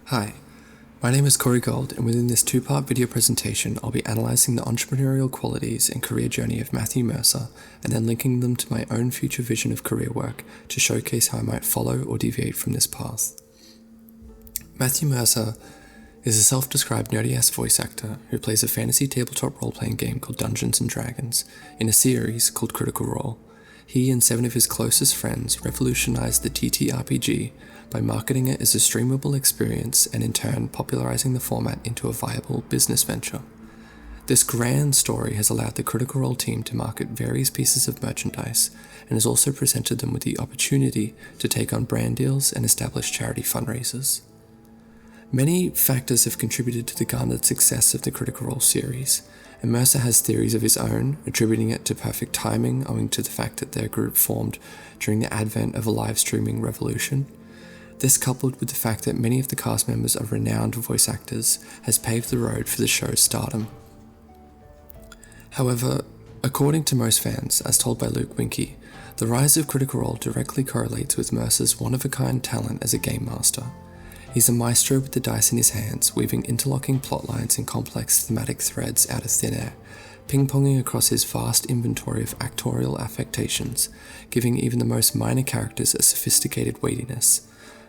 Hi, my name is Corey Gold, and within this two-part video presentation, I'll be analysing the entrepreneurial qualities and career journey of Matthew Mercer, and then linking them to my own future vision of career work to showcase how I might follow or deviate from this path. Matthew Mercer is a self-described nerdy-ass voice actor who plays a fantasy tabletop role-playing game called Dungeons & Dragons in a series called Critical Role. He and 7 of his closest friends revolutionized the TTRPG by marketing it as a streamable experience and in turn popularizing the format into a viable business venture. This grand story has allowed the Critical Role team to market various pieces of merchandise and has also presented them with the opportunity to take on brand deals and establish charity fundraisers. Many factors have contributed to the garnered success of the Critical Role series, and Mercer has theories of his own, attributing it to perfect timing owing to the fact that their group formed during the advent of a live streaming revolution. This, coupled with the fact that many of the cast members are renowned voice actors, has paved the road for the show's stardom. However, according to most fans, as told by Luke Winkie, the rise of Critical Role directly correlates with Mercer's one-of-a-kind talent as a game master. He's a maestro with the dice in his hands, weaving interlocking plotlines and complex thematic threads out of thin air, ping-ponging across his vast inventory of actorial affectations, giving even the most minor characters a sophisticated weightiness.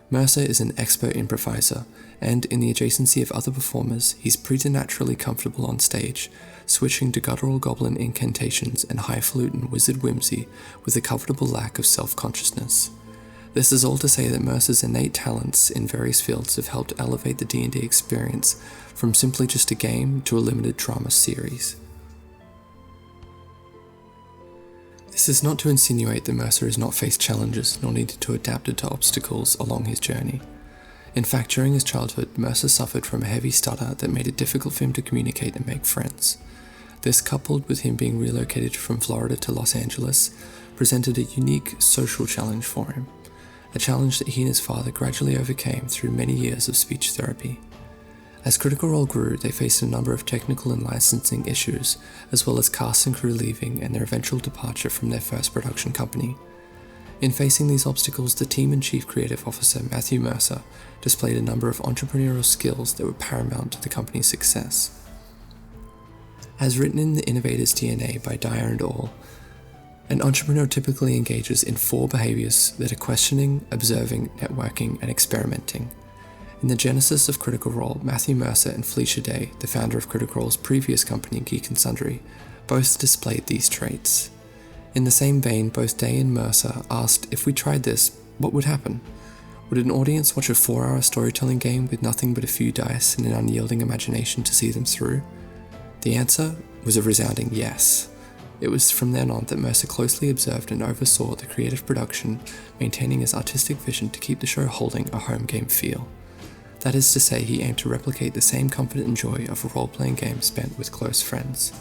Mercer is an expert improviser, and in the adjacency of other performers, he's preternaturally comfortable on stage, switching to guttural goblin incantations and highfalutin wizard whimsy with a comfortable lack of self-consciousness. This is all to say that Mercer's innate talents in various fields have helped elevate the D&D experience from simply just a game to a limited drama series. This is not to insinuate that Mercer has not faced challenges nor needed to adapt to obstacles along his journey. In fact, during his childhood, Mercer suffered from a heavy stutter that made it difficult for him to communicate and make friends. This, coupled with him being relocated from Florida to Los Angeles, presented a unique social challenge for him. A challenge that he and his father gradually overcame through many years of speech therapy. As Critical Role grew, they faced a number of technical and licensing issues, as well as cast and crew leaving and their eventual departure from their first production company. In facing these obstacles, the team and chief creative officer, Matthew Mercer, displayed a number of entrepreneurial skills that were paramount to the company's success. As written in The Innovator's DNA by Dyer and All, an entrepreneur typically engages in 4 behaviors that are questioning, observing, networking, and experimenting. In the genesis of Critical Role, Matthew Mercer and Felicia Day, the founder of Critical Role's previous company, Geek and Sundry, both displayed these traits. In the same vein, both Day and Mercer asked, if we tried this, what would happen? Would an audience watch a 4-hour storytelling game with nothing but a few dice and an unyielding imagination to see them through? The answer was a resounding yes. It was from then on that Mercer closely observed and oversaw the creative production, maintaining his artistic vision to keep the show holding a home game feel. That is to say, he aimed to replicate the same comfort and joy of a role-playing game spent with close friends.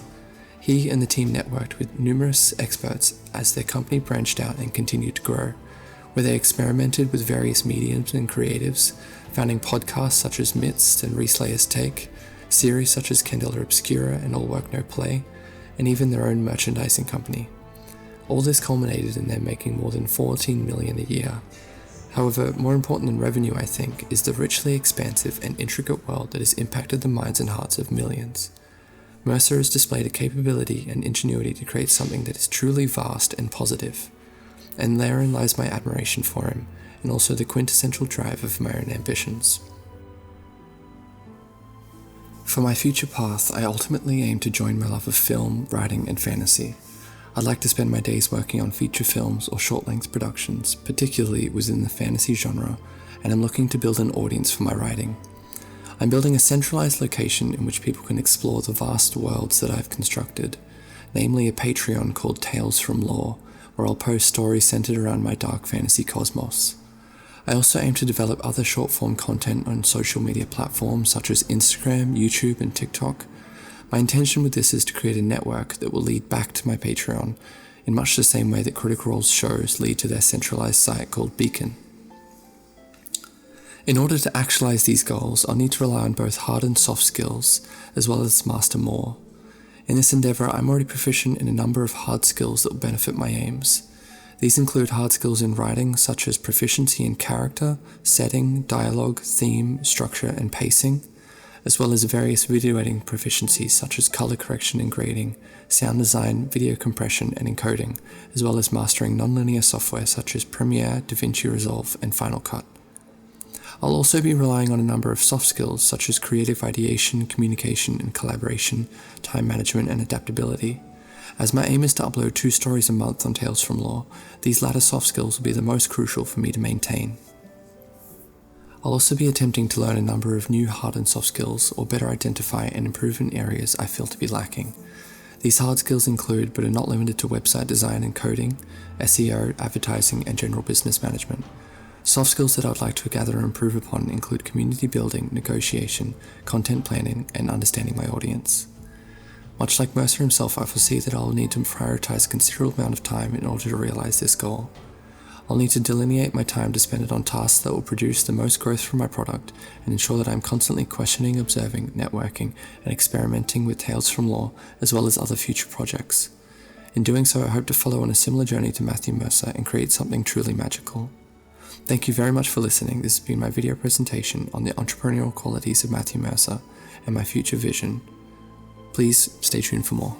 He and the team networked with numerous experts as their company branched out and continued to grow, where they experimented with various mediums and creatives, founding podcasts such as Midst and Reslayer's Take, series such as Candela Obscura and All Work No Play, and even their own merchandising company. All this culminated in them making more than $14 million a year. However, more important than revenue, I think, is the richly expansive and intricate world that has impacted the minds and hearts of millions. Mercer has displayed a capability and ingenuity to create something that is truly vast and positive, and therein lies my admiration for him, and also the quintessential drive of my own ambitions. For my future path, I ultimately aim to join my love of film, writing, and fantasy. I'd like to spend my days working on feature films or short-length productions, particularly within the fantasy genre, and I'm looking to build an audience for my writing. I'm building a centralized location in which people can explore the vast worlds that I've constructed, namely a Patreon called Tales from Lore, where I'll post stories centered around my dark fantasy cosmos. I also aim to develop other short-form content on social media platforms such as Instagram, YouTube, and TikTok. My intention with this is to create a network that will lead back to my Patreon, in much the same way that Critical Role's shows lead to their centralized site called Beacon. In order to actualize these goals, I'll need to rely on both hard and soft skills, as well as master more. In this endeavor, I'm already proficient in a number of hard skills that will benefit my aims. These include hard skills in writing, such as proficiency in character, setting, dialogue, theme, structure, and pacing, as well as various video editing proficiencies such as color correction and grading, sound design, video compression, and encoding, as well as mastering nonlinear software such as Premiere, DaVinci Resolve, and Final Cut. I'll also be relying on a number of soft skills such as creative ideation, communication and collaboration, time management, and adaptability. As my aim is to upload 2 stories a month on Tales from Lore, these latter soft skills will be the most crucial for me to maintain. I'll also be attempting to learn a number of new hard and soft skills, or better identify and improve in areas I feel to be lacking. These hard skills include, but are not limited to, website design and coding, SEO, advertising, and general business management. Soft skills that I would like to gather and improve upon include community building, negotiation, content planning, and understanding my audience. Much like Mercer himself, I foresee that I'll need to prioritize a considerable amount of time in order to realize this goal. I'll need to delineate my time to spend it on tasks that will produce the most growth from my product and ensure that I'm constantly questioning, observing, networking, and experimenting with Tales from Lore as well as other future projects. In doing so, I hope to follow on a similar journey to Matthew Mercer and create something truly magical. Thank you very much for listening. This has been my video presentation on the entrepreneurial qualities of Matthew Mercer and my future vision. Please stay tuned for more.